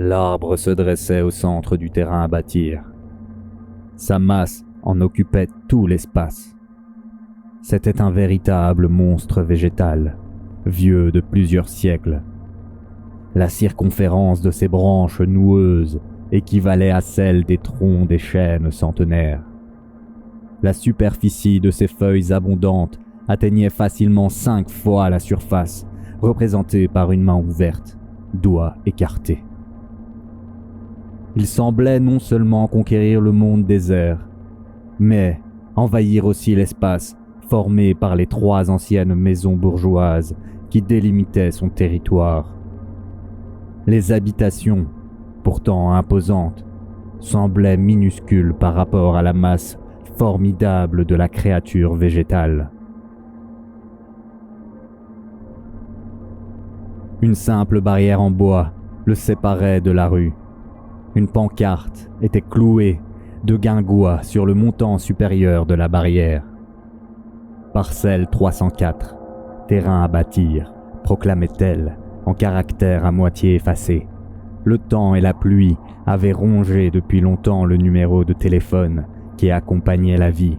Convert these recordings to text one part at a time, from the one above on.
L'arbre se dressait au centre du terrain à bâtir. Sa masse en occupait tout l'espace. C'était un véritable monstre végétal, vieux de plusieurs siècles. La circonférence de ses branches noueuses équivalait à celle des troncs des chênes centenaires. La superficie de ses feuilles abondantes atteignait facilement 5 fois la surface, représentée par une main ouverte, doigts écartés. Il semblait non seulement conquérir le monde désert, mais envahir aussi l'espace formé par les 3 anciennes maisons bourgeoises qui délimitaient son territoire. Les habitations, pourtant imposantes, semblaient minuscules par rapport à la masse formidable de la créature végétale. Une simple barrière en bois le séparait de la rue. Une pancarte était clouée de guingois sur le montant supérieur de la barrière. Parcelle 304, terrain à bâtir, proclamait-elle en caractères à moitié effacés. Le temps et la pluie avaient rongé depuis longtemps le numéro de téléphone qui accompagnait la vie.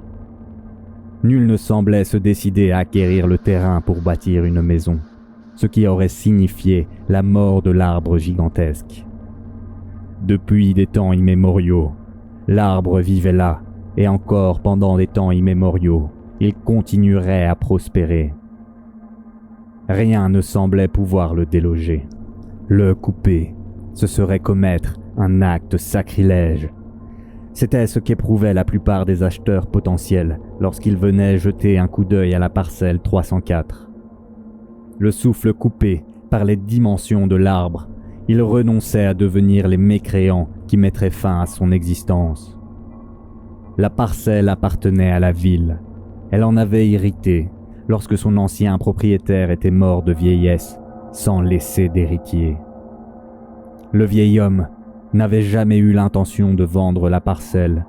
Nul ne semblait se décider à acquérir le terrain pour bâtir une maison, ce qui aurait signifié la mort de l'arbre gigantesque. Depuis des temps immémoriaux, l'arbre vivait là, et encore pendant des temps immémoriaux, il continuerait à prospérer. Rien ne semblait pouvoir le déloger. Le couper, ce serait commettre un acte sacrilège. C'était ce qu'éprouvaient la plupart des acheteurs potentiels lorsqu'ils venaient jeter un coup d'œil à la parcelle 304. Le souffle coupé par les dimensions de l'arbre, ils renonçaient à devenir les mécréants qui mettraient fin à son existence. La parcelle appartenait à la ville. Elle en avait hérité lorsque son ancien propriétaire était mort de vieillesse, sans laisser d'héritier. Le vieil homme n'avait jamais eu l'intention de vendre la parcelle.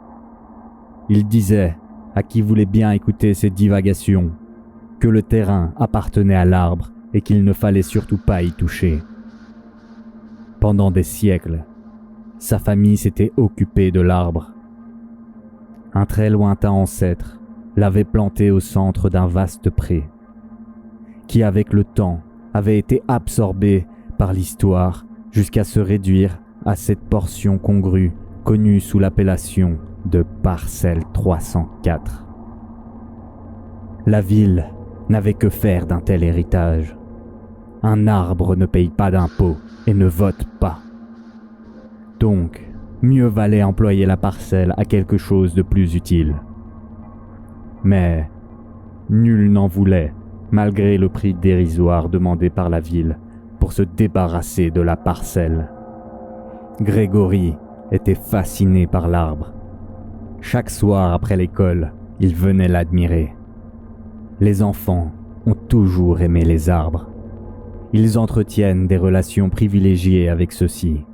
Il disait, à qui voulait bien écouter ses divagations, que le terrain appartenait à l'arbre et qu'il ne fallait surtout pas y toucher. Pendant des siècles, sa famille s'était occupée de l'arbre. Un très lointain ancêtre l'avait planté au centre d'un vaste pré, qui avec le temps avait été absorbé par l'histoire jusqu'à se réduire à cette portion congrue connue sous l'appellation de parcelle 304. La ville n'avait que faire d'un tel héritage. Un arbre ne paye pas d'impôts et ne vote pas. Donc, mieux valait employer la parcelle à quelque chose de plus utile. Mais nul n'en voulait, malgré le prix dérisoire demandé par la ville pour se débarrasser de la parcelle. Grégory était fasciné par l'arbre. Chaque soir après l'école, il venait l'admirer. Les enfants ont toujours aimé les arbres. Ils entretiennent des relations privilégiées avec ceux-ci.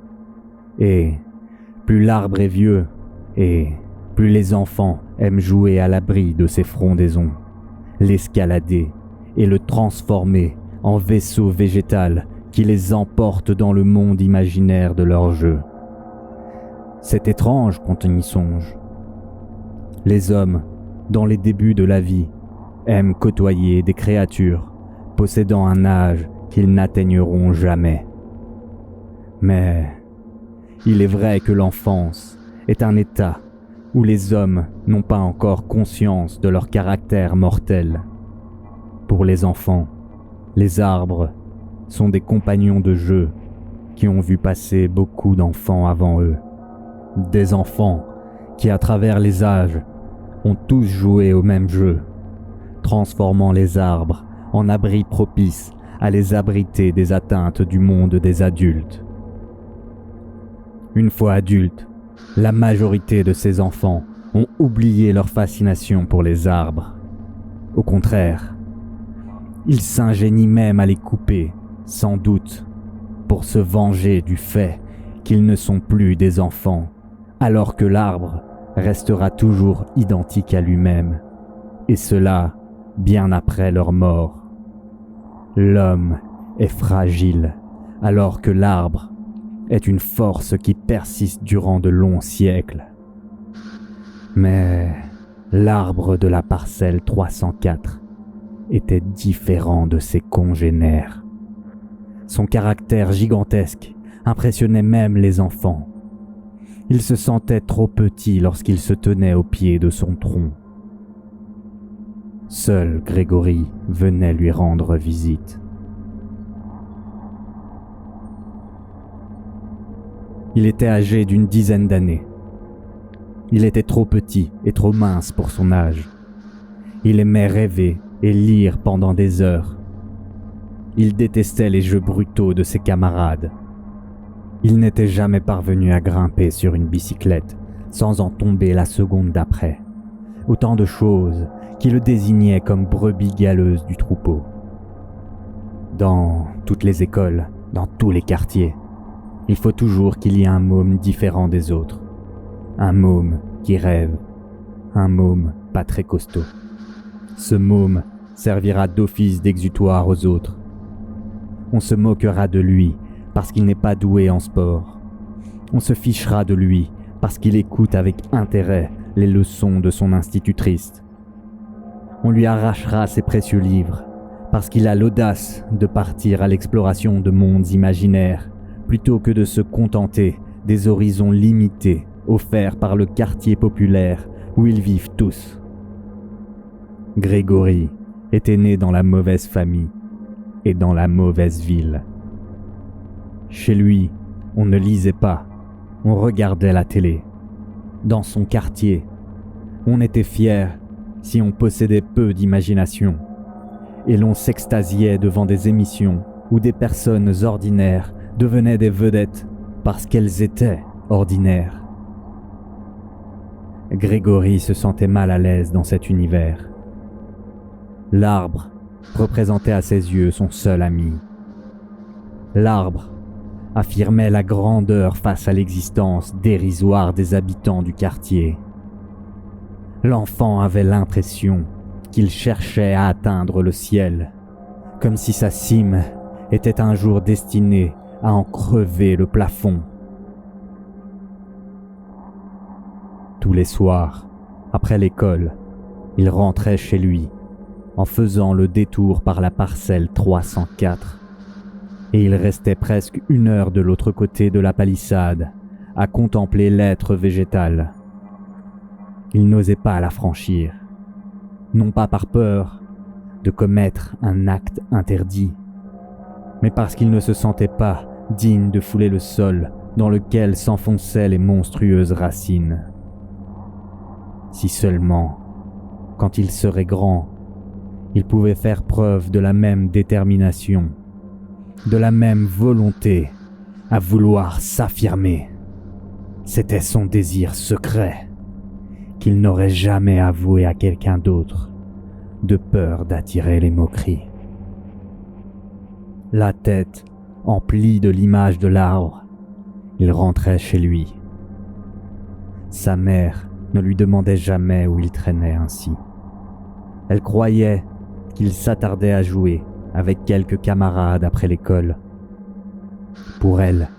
Et plus l'arbre est vieux, et plus les enfants aiment jouer à l'abri de ses frondaisons, l'escalader et le transformer en vaisseau végétal qui les emporte dans le monde imaginaire de leur jeu. C'est étrange quand on y songe. Les hommes, dans les débuts de la vie, aiment côtoyer des créatures possédant un âge qu'ils n'atteigneront jamais. Mais il est vrai que l'enfance est un état où les hommes n'ont pas encore conscience de leur caractère mortel. Pour les enfants, les arbres sont des compagnons de jeu qui ont vu passer beaucoup d'enfants avant eux. Des enfants qui, à travers les âges, ont tous joué au même jeu, transformant les arbres en abris propices à les abriter des atteintes du monde des adultes. Une fois adultes, la majorité de ces enfants ont oublié leur fascination pour les arbres. Au contraire, ils s'ingénient même à les couper, sans doute, pour se venger du fait qu'ils ne sont plus des enfants, alors que l'arbre restera toujours identique à lui-même, et cela bien après leur mort. L'homme est fragile, alors que l'arbre est une force qui persiste durant de longs siècles. Mais l'arbre de la parcelle 304 était différent de ses congénères. Son caractère gigantesque impressionnait même les enfants. Il se sentait trop petit lorsqu'il se tenait au pied de son tronc. Seul Grégory venait lui rendre visite. Il était âgé d'une dizaine d'années. Il était trop petit et trop mince pour son âge. Il aimait rêver et lire pendant des heures. Il détestait les jeux brutaux de ses camarades. Il n'était jamais parvenu à grimper sur une bicyclette sans en tomber la seconde d'après. Autant de choses qui le désignaient comme brebis galeuse du troupeau. Dans toutes les écoles, dans tous les quartiers, il faut toujours qu'il y ait un môme différent des autres. Un môme qui rêve, un môme pas très costaud. Ce môme servira d'office d'exutoire aux autres. On se moquera de lui parce qu'il n'est pas doué en sport. On se fichera de lui parce qu'il écoute avec intérêt les leçons de son institutrice. On lui arrachera ses précieux livres parce qu'il a l'audace de partir à l'exploration de mondes imaginaires plutôt que de se contenter des horizons limités offerts par le quartier populaire où ils vivent tous. Grégory était né dans la mauvaise famille et dans la mauvaise ville. Chez lui, on ne lisait pas, on regardait la télé. Dans son quartier, on était fier si on possédait peu d'imagination, et l'on s'extasiait devant des émissions où des personnes ordinaires devenaient des vedettes parce qu'elles étaient ordinaires. Grégory se sentait mal à l'aise dans cet univers. L'arbre représentait à ses yeux son seul ami. L'arbre affirmait la grandeur face à l'existence dérisoire des habitants du quartier. L'enfant avait l'impression qu'il cherchait à atteindre le ciel, comme si sa cime était un jour destinée à en crever le plafond. Tous les soirs, après l'école, il rentrait chez lui, en faisant le détour par la parcelle 304, et il restait presque 1 heure de l'autre côté de la palissade, à contempler l'être végétal. Il n'osait pas la franchir, non pas par peur de commettre un acte interdit, mais parce qu'il ne se sentait pas digne de fouler le sol dans lequel s'enfonçaient les monstrueuses racines. Si seulement, quand il serait grand, il pouvait faire preuve de la même détermination, de la même volonté à vouloir s'affirmer. C'était son désir secret, qu'il n'aurait jamais avoué à quelqu'un d'autre, de peur d'attirer les moqueries. La tête emplie de l'image de l'arbre, il rentrait chez lui. Sa mère ne lui demandait jamais où il traînait ainsi. Elle croyait qu'il s'attardait à jouer avec quelques camarades après l'école. Pour elle,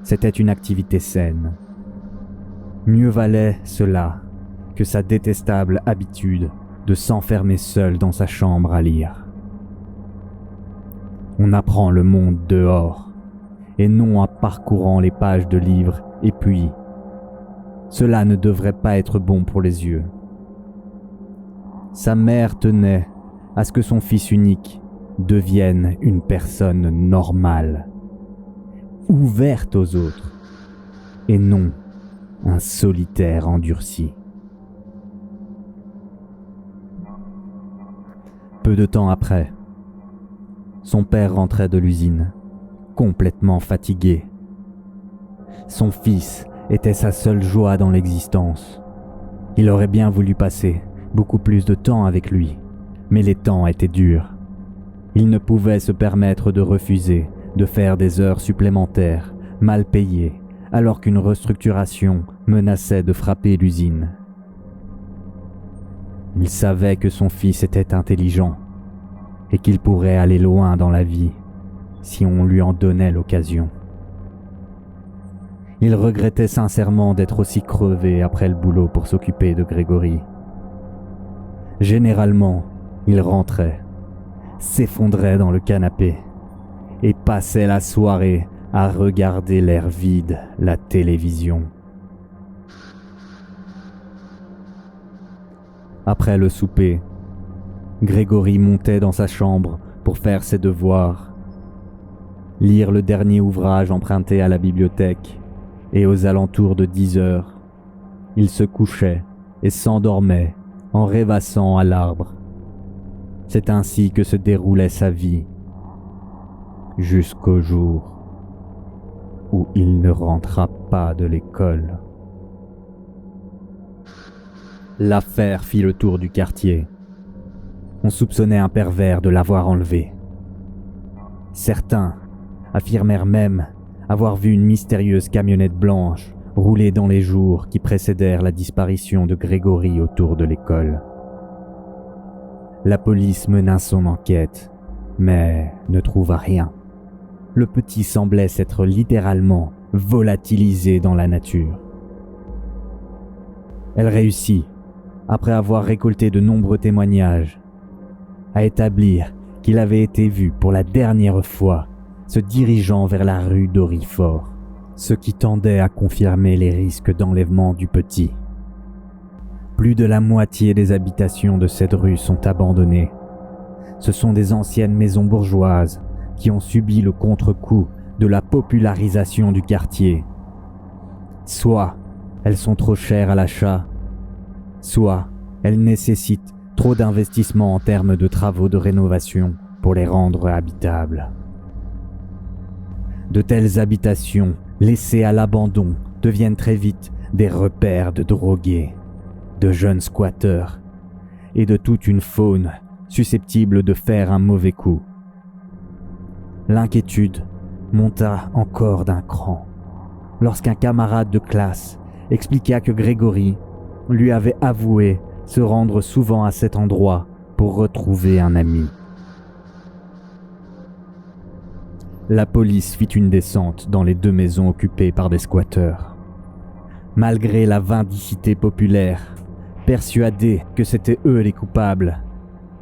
c'était une activité saine. Mieux valait cela que sa détestable habitude de s'enfermer seul dans sa chambre à lire. On apprend le monde dehors, et non en parcourant les pages de livres, et puis, cela ne devrait pas être bon pour les yeux. Sa mère tenait à ce que son fils unique devienne une personne normale, ouverte aux autres, et non un solitaire endurci. Peu de temps après, son père rentrait de l'usine, complètement fatigué. Son fils était sa seule joie dans l'existence. Il aurait bien voulu passer beaucoup plus de temps avec lui, mais les temps étaient durs. Il ne pouvait se permettre de refuser de faire des heures supplémentaires, mal payées, alors qu'une restructuration menaçait de frapper l'usine. Il savait que son fils était intelligent et qu'il pourrait aller loin dans la vie si on lui en donnait l'occasion. Il regrettait sincèrement d'être aussi crevé après le boulot pour s'occuper de Grégory. Généralement, il rentrait, s'effondrait dans le canapé et passait la soirée à regarder l'air vide, la télévision. Après le souper, Grégory montait dans sa chambre pour faire ses devoirs, lire le dernier ouvrage emprunté à la bibliothèque, et aux alentours de 10 heures, il se couchait et s'endormait en rêvassant à l'arbre. C'est ainsi que se déroulait sa vie, jusqu'au jour où il ne rentra pas de l'école. L'affaire fit le tour du quartier. On soupçonnait un pervers de l'avoir enlevé. Certains affirmèrent même avoir vu une mystérieuse camionnette blanche rouler dans les jours qui précédèrent la disparition de Grégory autour de l'école. La police mena son enquête, mais ne trouva rien. Le petit semblait s'être littéralement volatilisé dans la nature. Elle réussit, après avoir récolté de nombreux témoignages, à établir qu'il avait été vu pour la dernière fois se dirigeant vers la rue d'Orifort, ce qui tendait à confirmer les risques d'enlèvement du petit. Plus de la moitié des habitations de cette rue sont abandonnées. Ce sont des anciennes maisons bourgeoises qui ont subi le contre-coup de la popularisation du quartier. Soit elles sont trop chères à l'achat, soit elles nécessitent trop d'investissements en termes de travaux de rénovation pour les rendre habitables. De telles habitations, laissées à l'abandon, deviennent très vite des repères de drogués, de jeunes squatteurs et de toute une faune susceptible de faire un mauvais coup. L'inquiétude monta encore d'un cran lorsqu'un camarade de classe expliqua que Grégory lui avait avoué se rendre souvent à cet endroit pour retrouver un ami. La police fit une descente dans les 2 maisons occupées par des squatteurs. Malgré la vindicité populaire, persuadée que c'étaient eux les coupables,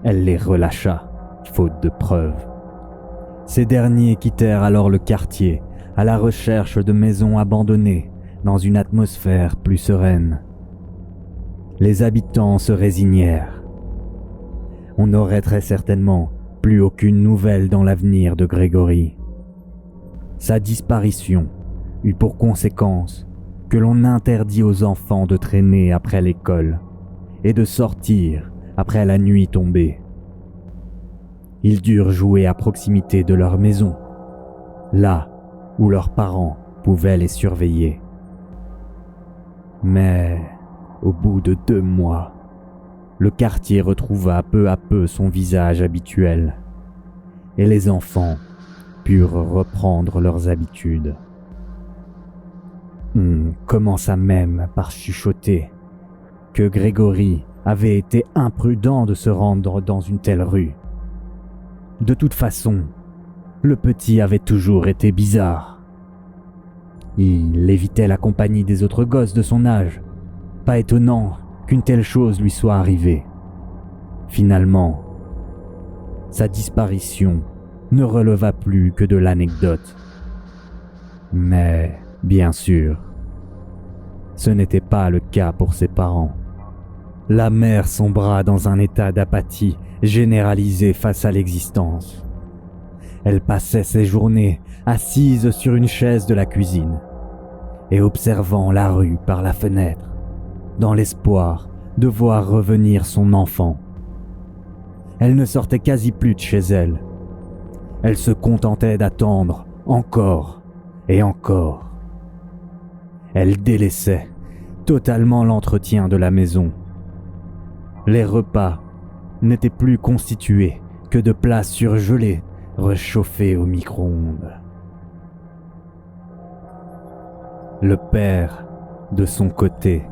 elle les relâcha, faute de preuves. Ces derniers quittèrent alors le quartier à la recherche de maisons abandonnées dans une atmosphère plus sereine. Les habitants se résignèrent. On n'aurait très certainement plus aucune nouvelle dans l'avenir de Grégory. Sa disparition eut pour conséquence que l'on interdit aux enfants de traîner après l'école et de sortir après la nuit tombée. Ils durent jouer à proximité de leur maison, là où leurs parents pouvaient les surveiller. Mais au bout de 2 mois, le quartier retrouva peu à peu son visage habituel et les enfants purent reprendre leurs habitudes. On commença même par chuchoter que Grégory avait été imprudent de se rendre dans une telle rue. De toute façon, le petit avait toujours été bizarre. Il évitait la compagnie des autres gosses de son âge. Pas étonnant qu'une telle chose lui soit arrivée. Finalement, sa disparition ne releva plus que de l'anecdote. Mais, bien sûr, ce n'était pas le cas pour ses parents. La mère sombra dans un état d'apathie généralisée face à l'existence. Elle passait ses journées assise sur une chaise de la cuisine et observant la rue par la fenêtre, dans l'espoir de voir revenir son enfant. Elle ne sortait quasi plus de chez elle. Elle se contentait d'attendre encore et encore. Elle délaissait totalement l'entretien de la maison. Les repas n'étaient plus constitués que de plats surgelés réchauffés au micro-ondes. Le père, de son côté,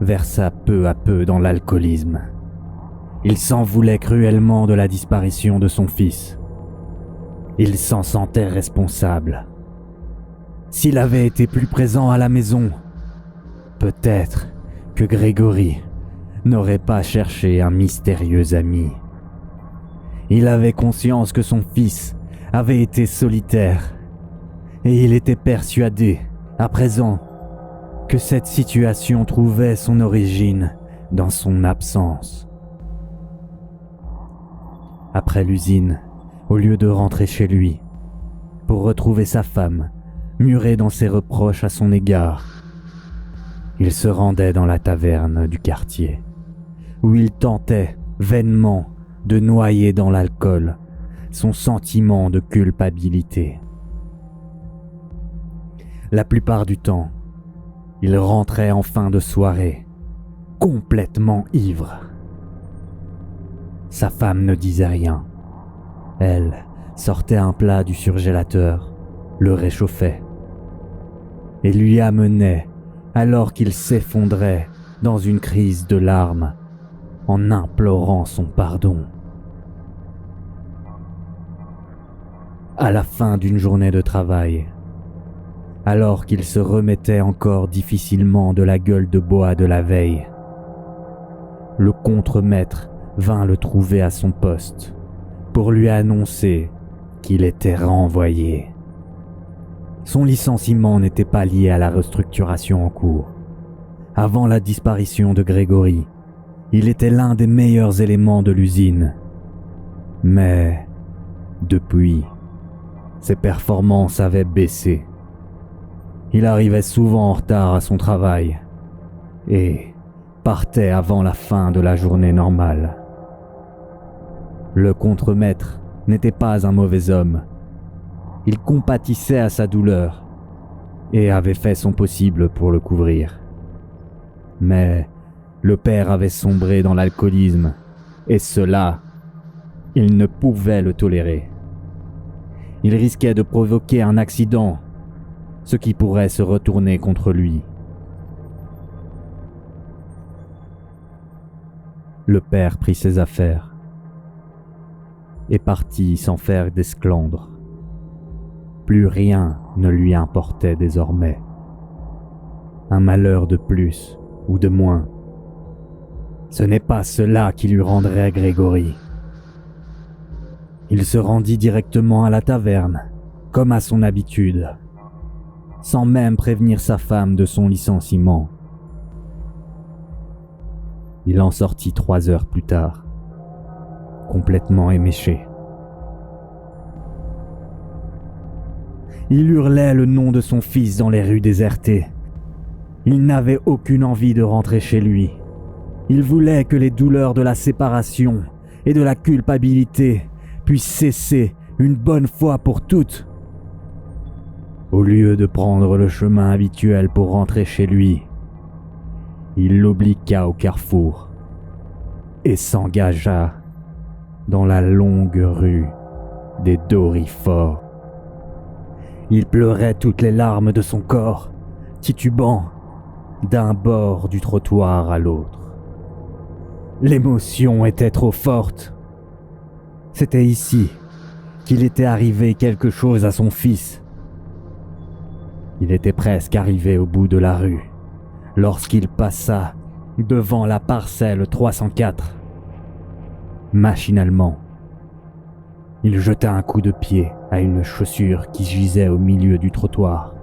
versa peu à peu dans l'alcoolisme. Il s'en voulait cruellement de la disparition de son fils. Il s'en sentait responsable. S'il avait été plus présent à la maison, peut-être que Grégory n'aurait pas cherché un mystérieux ami. Il avait conscience que son fils avait été solitaire et il était persuadé, à présent, que cette situation trouvait son origine dans son absence. Après l'usine, au lieu de rentrer chez lui, pour retrouver sa femme, murée dans ses reproches à son égard, il se rendait dans la taverne du quartier, où il tentait vainement de noyer dans l'alcool son sentiment de culpabilité. La plupart du temps, il rentrait en fin de soirée, complètement ivre. Sa femme ne disait rien. Elle sortait un plat du surgélateur, le réchauffait et lui amenait alors qu'il s'effondrait dans une crise de larmes en implorant son pardon. À la fin d'une journée de travail, alors qu'il se remettait encore difficilement de la gueule de bois de la veille, le contremaître vint le trouver à son poste pour lui annoncer qu'il était renvoyé. Son licenciement n'était pas lié à la restructuration en cours. Avant la disparition de Grégory, il était l'un des meilleurs éléments de l'usine. Mais depuis, ses performances avaient baissé. Il arrivait souvent en retard à son travail et partait avant la fin de la journée normale. Le contremaître n'était pas un mauvais homme. Il compatissait à sa douleur et avait fait son possible pour le couvrir. Mais le père avait sombré dans l'alcoolisme et cela, il ne pouvait le tolérer. Il risquait de provoquer un accident, ce qui pourrait se retourner contre lui. Le père prit ses affaires et partit sans faire d'esclandre. Plus rien ne lui importait désormais. Un malheur de plus ou de moins, ce n'est pas cela qui lui rendrait Grégory. Il se rendit directement à la taverne, comme à son habitude, sans même prévenir sa femme de son licenciement. Il en sortit 3 heures plus tard, complètement éméché. Il hurlait le nom de son fils dans les rues désertées. Il n'avait aucune envie de rentrer chez lui. Il voulait que les douleurs de la séparation et de la culpabilité puissent cesser une bonne fois pour toutes. Au lieu de prendre le chemin habituel pour rentrer chez lui, il l'obliqua au carrefour et s'engagea dans la longue rue des Dorifort. Il pleurait toutes les larmes de son corps, titubant d'un bord du trottoir à l'autre. L'émotion était trop forte. C'était ici qu'il était arrivé quelque chose à son fils. Il était presque arrivé au bout de la rue lorsqu'il passa devant la parcelle 304. Machinalement, il jeta un coup de pied à une chaussure qui gisait au milieu du trottoir.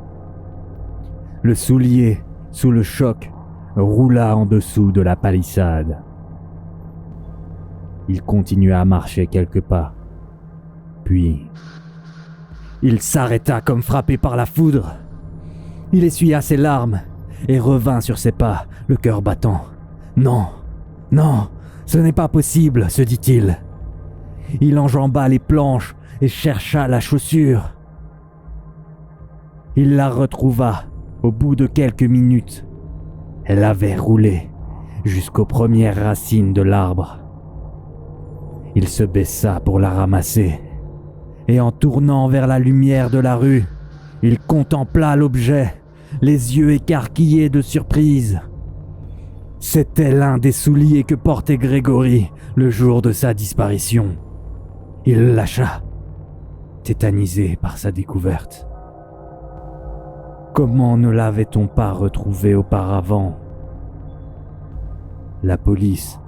Le soulier, sous le choc, roula en dessous de la palissade. Il continua à marcher quelques pas. Puis, il s'arrêta comme frappé par la foudre. Il essuya ses larmes et revint sur ses pas, le cœur battant. « Non, non, ce n'est pas possible, » se dit-il. Il enjamba les planches et chercha la chaussure. Il la retrouva au bout de quelques minutes. Elle avait roulé jusqu'aux premières racines de l'arbre. Il se baissa pour la ramasser, et en tournant vers la lumière de la rue, il contempla l'objet, les yeux écarquillés de surprise. C'était l'un des souliers que portait Grégory le jour de sa disparition. Il lâcha, tétanisé par sa découverte. Comment ne l'avait-on pas retrouvé auparavant? La police,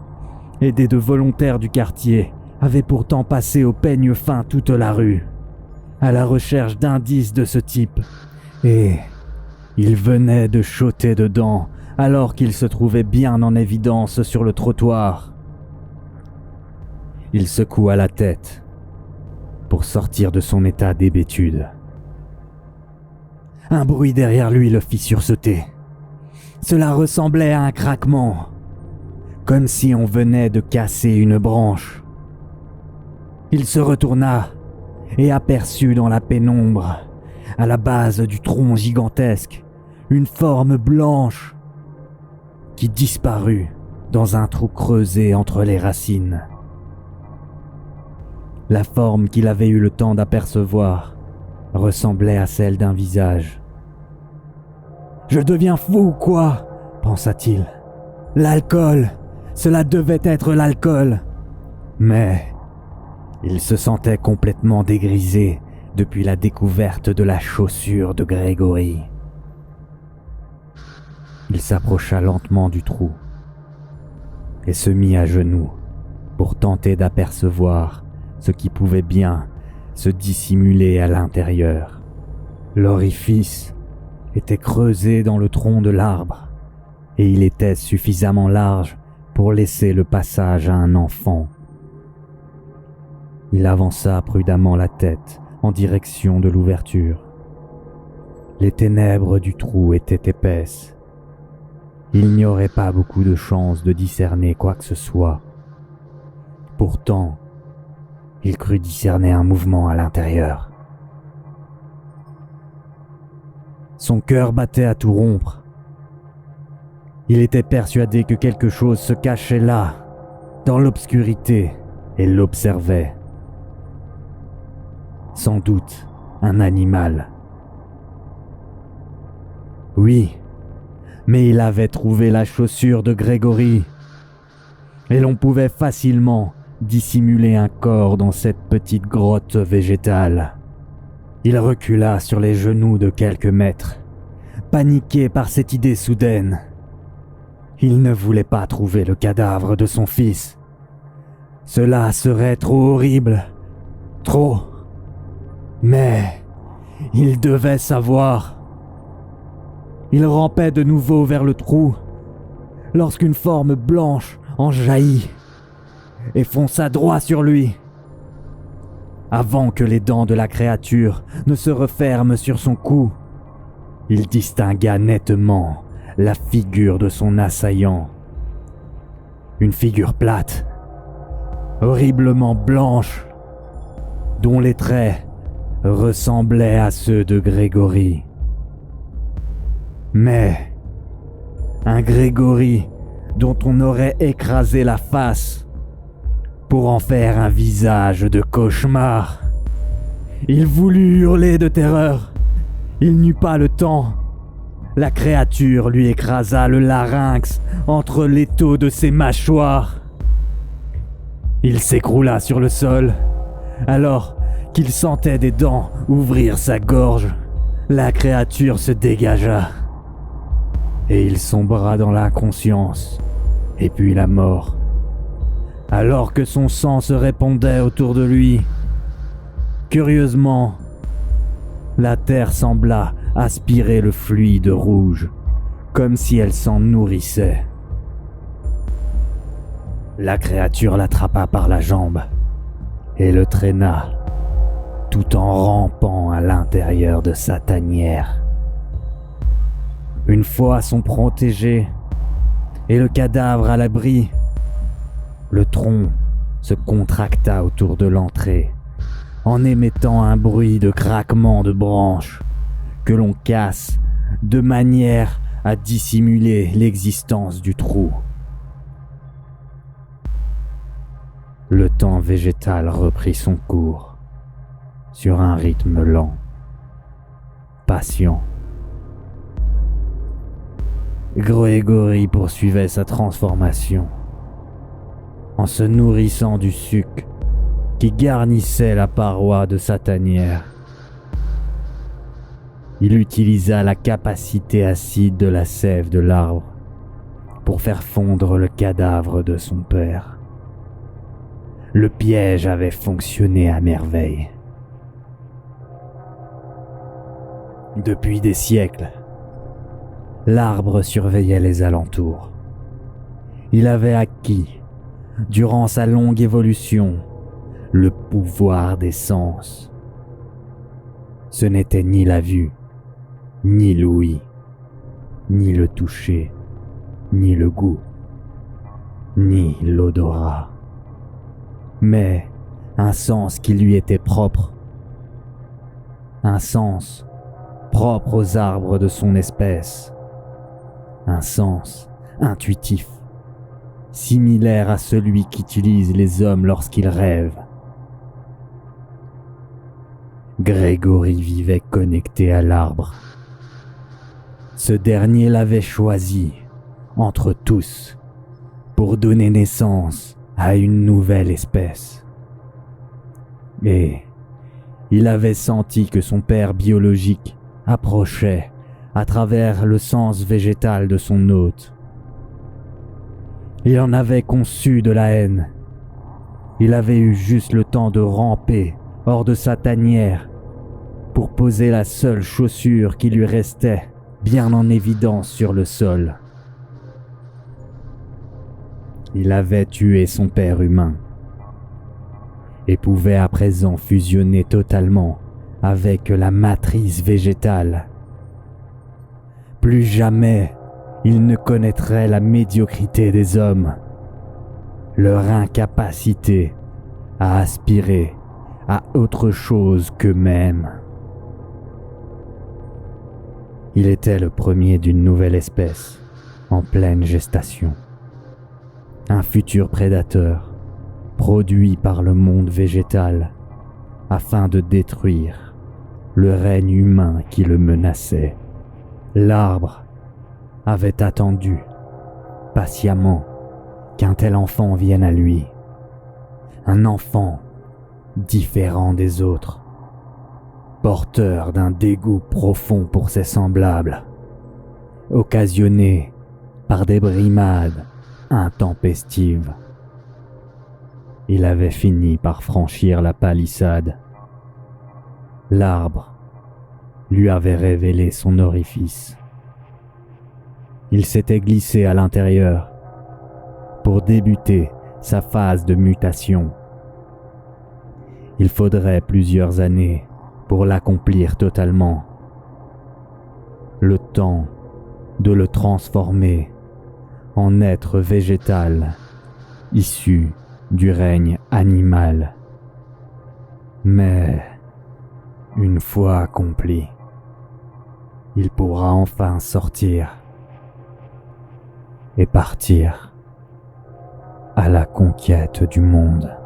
aidée de volontaires du quartier, avait pourtant passé au peigne fin toute la rue, à la recherche d'indices de ce type, et il venait de choter dedans alors qu'il se trouvait bien en évidence sur le trottoir. Il secoua la tête pour sortir de son état d'hébétude. Un bruit derrière lui le fit sursauter. Cela ressemblait à un craquement, comme si on venait de casser une branche. Il se retourna et aperçut dans la pénombre, à la base du tronc gigantesque, une forme blanche qui disparut dans un trou creusé entre les racines. La forme qu'il avait eu le temps d'apercevoir ressemblait à celle d'un visage. « Je deviens fou ou quoi ?» pensa-t-il. « L'alcool, cela devait être l'alcool. » Mais il se sentait complètement dégrisé depuis la découverte de la chaussure de Grégory. Il s'approcha lentement du trou et se mit à genoux pour tenter d'apercevoir ce qui pouvait bien se dissimuler à l'intérieur. L'orifice était creusé dans le tronc de l'arbre et il était suffisamment large pour laisser le passage à un enfant. Il avança prudemment la tête en direction de l'ouverture. Les ténèbres du trou étaient épaisses. Il n'y aurait pas beaucoup de chances de discerner quoi que ce soit. Pourtant, il crut discerner un mouvement à l'intérieur. Son cœur battait à tout rompre. Il était persuadé que quelque chose se cachait là, dans l'obscurité, et l'observait. Sans doute un animal. Oui, mais il avait trouvé la chaussure de Grégory, et l'on pouvait facilement dissimuler un corps dans cette petite grotte végétale. Il recula sur les genoux de quelques mètres, paniqué par cette idée soudaine. Il ne voulait pas trouver le cadavre de son fils. Cela serait trop horrible, trop. Mais il devait savoir. Il rampait de nouveau vers le trou, lorsqu'une forme blanche en jaillit et fonça droit sur lui. Avant que les dents de la créature ne se referment sur son cou, il distingua nettement la figure de son assaillant. Une figure plate, horriblement blanche, dont les traits ressemblaient à ceux de Grégory. Mais un Grégory dont on aurait écrasé la face pour en faire un visage de cauchemar. Il voulut hurler de terreur. Il n'eut pas le temps. La créature lui écrasa le larynx entre l'étau de ses mâchoires. Il s'écroula sur le sol, alors qu'il sentait des dents ouvrir sa gorge. La créature se dégagea, et il sombra dans l'inconscience, et puis la mort. Alors que son sang se répandait autour de lui, curieusement, la terre sembla aspirer le fluide rouge, comme si elle s'en nourrissait. La créature l'attrapa par la jambe et le traîna, tout en rampant à l'intérieur de sa tanière. Une fois son protégé et le cadavre à l'abri, le tronc se contracta autour de l'entrée, en émettant un bruit de craquement de branches que l'on casse de manière à dissimuler l'existence du trou. Le temps végétal reprit son cours, sur un rythme lent, patient. Grégory poursuivait sa transformation, en se nourrissant du suc qui garnissait la paroi de sa tanière. il utilisa la capacité acide de la sève de l'arbre pour faire fondre le cadavre de son père. Le piège avait fonctionné à merveille. Depuis des siècles, l'arbre surveillait les alentours. Il avait acquis, durant sa longue évolution, le pouvoir des sens. Ce n'était ni la vue, ni l'ouïe, ni le toucher, ni le goût, ni l'odorat, mais un sens qui lui était propre, un sens propre aux arbres de son espèce, un sens intuitif, similaire à celui qu'utilisent les hommes lorsqu'ils rêvent. Grégory vivait connecté à l'arbre. Ce dernier l'avait choisi entre tous pour donner naissance à une nouvelle espèce. Et il avait senti que son père biologique approchait à travers le sens végétal de son hôte. Il en avait conçu de la haine. Il avait eu juste le temps de ramper hors de sa tanière pour poser la seule chaussure qui lui restait bien en évidence sur le sol. Il avait tué son père humain et pouvait à présent fusionner totalement avec la matrice végétale. Plus jamais il ne connaîtrait la médiocrité des hommes, leur incapacité à aspirer à autre chose qu'eux-mêmes. Il était le premier d'une nouvelle espèce, en pleine gestation. Un futur prédateur, produit par le monde végétal, afin de détruire le règne humain qui le menaçait. L'arbre avait attendu, patiemment, qu'un tel enfant vienne à lui. Un enfant différent des autres, porteur d'un dégoût profond pour ses semblables, occasionné par des brimades intempestives. Il avait fini par franchir la palissade. L'arbre lui avait révélé son orifice. Il s'était glissé à l'intérieur pour débuter sa phase de mutation. Il faudrait plusieurs années pour l'accomplir totalement. Le temps de le transformer en être végétal issu du règne animal. Mais une fois accompli, il pourra enfin sortir et partir à la conquête du monde.